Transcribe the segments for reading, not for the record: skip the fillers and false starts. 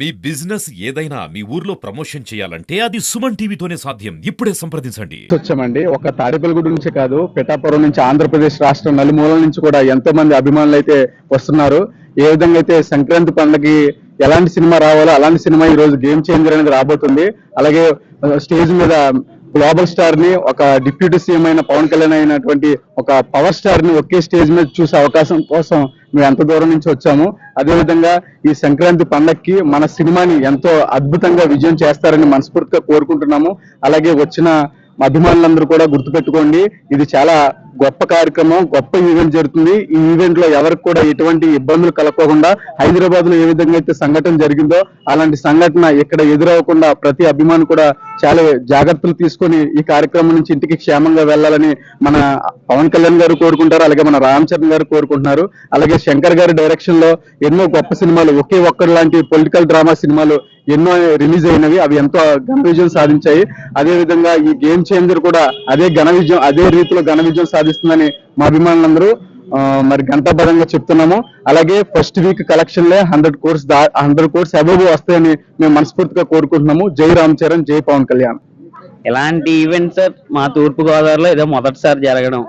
మీ business ఏదైనా మీ ఊర్లో promotion చేయాలంటే అది సుమన్ టీవీతోనే సాధ్యం. ఇప్పుడే సంప్రదించండి. వచ్చామండి. ఒక తాడేపల్లిగూడ నుంచి కాదు, పిఠాపురం నుంచి, ఆంధ్రప్రదేశ్ రాష్ట్రం నలుమూలల నుంచి కూడా ఎంతో మంది అభిమానులు అయితే వస్తున్నారు. ఏ విధంగా అయితే సంక్రాంతి పండుగకి ఎలాంటి సినిమా రావాలో అలాంటి సినిమా ఈ రోజు గేమ్ చేంజర్ అనేది రాబోతుంది. అలాగే స్టేజ్ మీద గ్లోబల్ స్టార్ ని, ఒక డిప్యూటీ సీఎం అయిన పవన్ కళ్యాణ్ అయినటువంటి ఒక పవర్ స్టార్ ని ఒకే స్టేజ్ మీద చూసే అవకాశం కోసం మేము ఎంత దూరం నుంచి వచ్చాము. అదేవిధంగా ఈ సంక్రాంతి పండక్కి మన సినిమాని ఎంతో అద్భుతంగా విజయం చేస్తారని మనస్ఫూర్తిగా కోరుకుంటున్నాము. అలాగే వచ్చిన అభిమానులందరూ కూడా గుర్తుపెట్టుకోండి, ఇది చాలా గొప్ప కార్యక్రమం, గొప్ప ఈవెంట్ జరుగుతుంది. ఈ ఈవెంట్ లో ఎవరికి కూడా ఎటువంటి ఇబ్బందులు కలగకుండా హైదరాబాద్ లో ఏ విధంగా అయితే సంఘటన జరిగిందో అలాంటి సంఘటన ఇక్కడ ఎదురవ్వకుండా ప్రతి అభిమాని కూడా చాలా జాగ్రత్తలు తీసుకొని ఈ కార్యక్రమం నుంచి ఇంటికి క్షేమంగా వెళ్లాలని మన పవన్ కళ్యాణ్ గారు కోరుకుంటారు. అలాగే మన రామ్ చరణ్ గారు కోరుకుంటున్నారు. అలాగే శంకర్ గారి డైరెక్షన్ లో ఎన్నో గొప్ప సినిమాలు, ఒకే ఒక్కరు లాంటి పొలిటికల్ డ్రామా సినిమాలు ఎన్నో రిలీజ్ అయినవి, అవి ఎంతో ఘన విజయం సాధించాయి. అదే విధంగా ఈ గేమ్ చేంజర్ కూడా అదే రీతిలో ఘన విజయం సాధిస్తుందని మా అభిమానులందరూ మరి గంటాపరంగా చెప్తున్నాము. అలాగే ఫస్ట్ వీక్ కలెక్షన్ లే 100 కోర్స్ అబోవ్ వస్తాయని మేము మనస్ఫూర్తిగా కోరుకుంటున్నాము. జై రామ్ చరణ్, జై పవన్ కళ్యాణ్. ఇలాంటి ఈవెంట్స్ మా తూర్పు గోదావరిలో ఏదో మొదటిసారి జరగడం,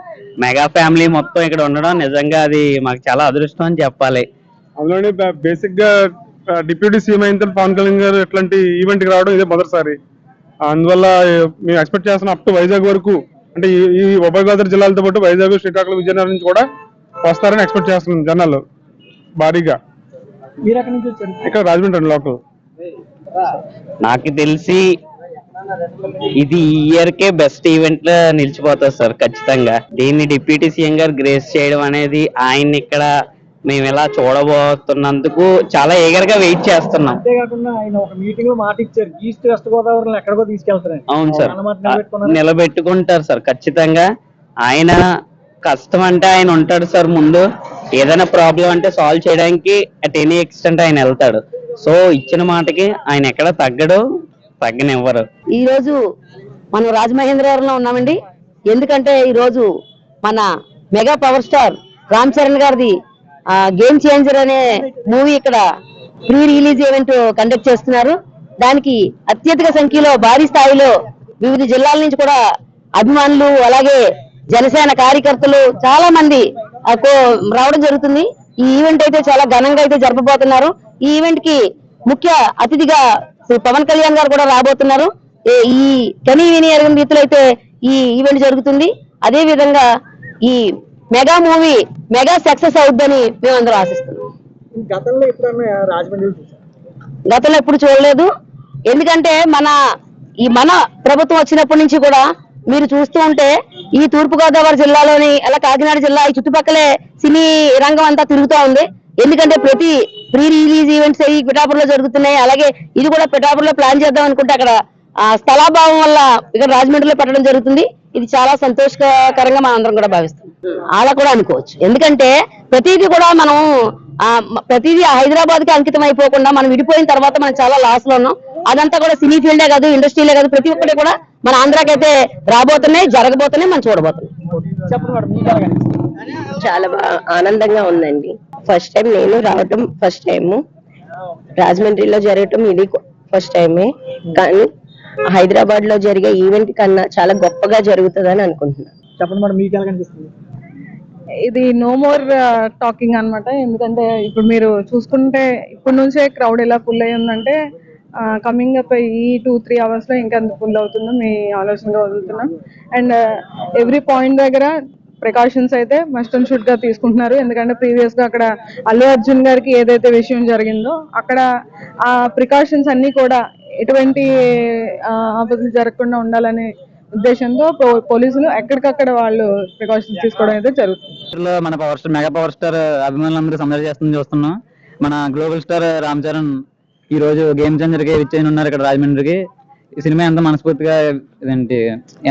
మెగా ఫ్యామిలీ మొత్తం ఇక్కడ ఉండడం నిజంగా అది మాకు చాలా అదృష్టం అని చెప్పాలి. అందులోని బేసిక్ గా డిప్యూటీ సీఎం అయిన తర్వాత పవన్ కళ్యాణ్ గారు ఇట్లాంటి ఈవెంట్ కి రావడం ఇదే మొదటిసారి. అందువల్ల మేము ఎక్స్పెక్ట్ చేస్తున్నాం అప్ టు వైజాగ్ వరకు, అంటే ఈ ఉభయ గోదావరి జిల్లాలతో పాటు వైజాగ్, శ్రీకాకుళం, విజయనగరం నుంచి కూడా వస్తారని ఎక్స్పెక్ట్ చేస్తున్నాం జనాలు భారీగా. ఇక్కడ రాజమండ్రి లోకల్. నాకు తెలిసి ఇది ఈ ఇయర్ కే బెస్ట్ ఈవెంట్ లో నిలిచిపోతుంది సార్ ఖచ్చితంగా. దీన్ని డిప్యూటీ సీఎం గారు గ్రేస్ చేయడం అనేది, ఆయన్ని ఇక్కడ మేము ఇలా చూడబోతున్నందుకు చాలా ఈగర్ గా వెయిట్ చేస్తున్నాం. అంతేకాకుండా ఆయన ఒక మీటింగ్ లో మాట ఇచ్చారు, ఈస్ట్ వెస్ట్ గోదావరిలో ఎక్కడికో తీసుకెళ్తారు. అవును సార్, నిలబెట్టుకుంటారు సార్ ఖచ్చితంగా. ఆయన కష్టం అంటే ఆయన ఉంటాడు సార్ ముందు, ఏదైనా ప్రాబ్లం అంటే సాల్వ్ చేయడానికి అట్ ఎనీ ఎక్స్టెంట్ ఆయన వెళ్తాడు. సో ఇచ్చిన మాటకి ఆయన ఎక్కడ తగ్గనివ్వరు. ఈ రోజు మనం రాజమహేంద్రవరంలో ఉన్నామండి. ఎందుకంటే ఈ రోజు మన mega power star Ram Charan గారిది గేమ్ చేంజర్ అనే మూవీ ఇక్కడ ప్రీ రిలీజ్ ఈవెంట్ కండక్ట్ చేస్తున్నారు. దానికి అత్యధిక సంఖ్యలో భారీ స్థాయిలో వివిధ జిల్లాల నుంచి కూడా అభిమానులు, అలాగే జనసేన కార్యకర్తలు చాలా మంది రావడం జరుగుతుంది. ఈ ఈవెంట్ అయితే చాలా ఘనంగా అయితే జరపబోతున్నారు. ఈ ఈవెంట్ కి ముఖ్య అతిథిగా శ్రీ పవన్ కళ్యాణ్ గారు కూడా రాబోతున్నారు. ఈ కనీ విని ఎరగని రీతిలో అయితే ఈ ఈవెంట్ జరుగుతుంది. అదే విధంగా ఈ మెగా మూవీ మెగా సక్సెస్ అవుద్దని మేమందరూ ఆశిస్తున్నాం. గతంలో ఎప్పుడన్నా రాజమండ్రి గతంలో ఎప్పుడు చూడలేదు. ఎందుకంటే మన ప్రభుత్వం వచ్చినప్పటి నుంచి కూడా మీరు చూస్తూ ఉంటే ఈ తూర్పు గోదావరి జిల్లాలోని, అలా కాకినాడ జిల్లా ఈ చుట్టుపక్కలే సినీ రంగం అంతా తిరుగుతూ ఉంది. ఎందుకంటే ప్రతి ప్రీ రిలీజ్ ఈవెంట్స్ ఈ పిఠాపురంలో జరుగుతున్నాయి. అలాగే ఇది కూడా పిఠాపురంలో ప్లాన్ చేద్దాం అనుకుంటే అక్కడ స్థలాభావం వల్ల ఇక్కడ రాజమండ్రిలో పెట్టడం జరుగుతుంది. ఇది చాలా సంతోషకరంగా మనం అందరం కూడా భావిస్తాం. అలా కూడా అనుకోవచ్చు. ఎందుకంటే ప్రతిదీ కూడా మనం ప్రతిదీ హైదరాబాద్ కి అంకితం అయిపోకుండా మనం విడిపోయిన తర్వాత మనం చాలా లాస్ లో ఉన్నాం. అదంతా కూడా సినీ ఫీల్డే కాదు, ఇండస్ట్రీలే కాదు, ప్రతి ఒక్కటి కూడా మన ఆంధ్రాకి అయితే రాబోతున్నాయి, జరగబోతున్నాయి, మనం చూడబోతున్నాం. చాలా బాగా ఆనందంగా ఉందండి. ఫస్ట్ టైం నేను రావటం, ఫస్ట్ టైం రాజమండ్రిలో జరగటం ఇది ఫస్ట్ టైమే. కానీ హైదరాబాద్ లో జరిగే ఈవెంట్ కన్నా చాలా గొప్పగా జరుగుతుందని అనుకుంటున్నాను. చెప్పండి మేడం, మీకు ఎలా కనిపిస్తుంది? ఇది నో మోర్ టాకింగ్ అన్నమాట. ఎందుకంటే ఇప్పుడు మీరు చూసుకుంటే ఇప్పటి నుంచే క్రౌడ్ ఎలా ఫుల్ అయ్యి ఉందంటే కమింగ్ అప్ ఈ 2-3 hours లో ఇంకా ఫుల్ అవుతుందో మీ ఆలోచనగా వదులుతున్నాం. అండ్ ఎవ్రీ పాయింట్ దగ్గర ప్రికాషన్స్ అయితే మస్ట్ అండ్ షుడ్ గా తీసుకుంటున్నారు. ఎందుకంటే ప్రీవియస్ గా అక్కడ అల్లు అర్జున్ గారికి ఏదైతే విషయం జరిగిందో అక్కడ ఆ ప్రికాషన్స్ అన్ని కూడా ఎటువంటి ఆపదలు జరగకుండా ఉండాలనే ఉద్దేశంతో పోలీసులు ఎక్కడికక్కడ వాళ్ళు ప్రికాషన్స్ తీసుకోవడం అయితే జరుగుతుంది. మన power star, mega power star అభిమానులందరూ సందడి చేస్తుంది చూస్తున్నాం. మన గ్లోబల్ స్టార్ రామ్ చరణ్ ఈ రోజు గేమ్ చేంజర్ కి విచ్చేయని ఉన్నారు ఇక్కడ రాజమండ్రికి. ఈ సినిమా ఎంతో మనస్ఫూర్తిగా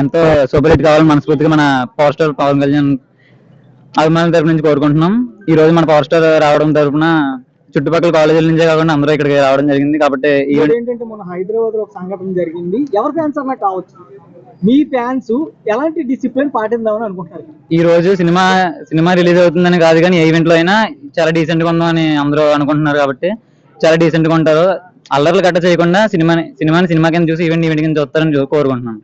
ఎంతో సూపర్ హిట్ కావాలని మనస్ఫూర్తిగా మన పవర్ స్టార్ పవన్ కళ్యాణ్ అభిమానుల తరపు నుంచి కోరుకుంటున్నాం. ఈ రోజు మన పవర్ స్టార్ రావడం తరపున చుట్టుపక్కల కాలేజీల నుంచే కాకుండా అందరూ ఇక్కడికి రావడం జరిగింది. కాబట్టి ఏంటంటే మన హైదరాబాద్ లో ఒక సంఘటన జరిగింది. ఎవరి ఫ్యాన్స్ అన్నా కావచ్చు, మీ ఫ్యాన్స్ ఎలాంటి డిసిప్లిన్ పాటిద్దామని అనుకుంటారు? ఈ రోజు సినిమా రిలీజ్ అవుతుందని కాదు, కానీ ఏ ఈవెంట్ లో అయినా చాలా డీసెంట్ గా ఉందామని అందరూ అనుకుంటున్నారు. కాబట్టి చాలా డీసెంట్ గా ఉంటారు. అల్లర్లు గట్ట చేయకుండా సినిమాని సినిమా కింద చూసి ఈవెంట్ కింద చూస్తారని కోరుకుంటున్నాను.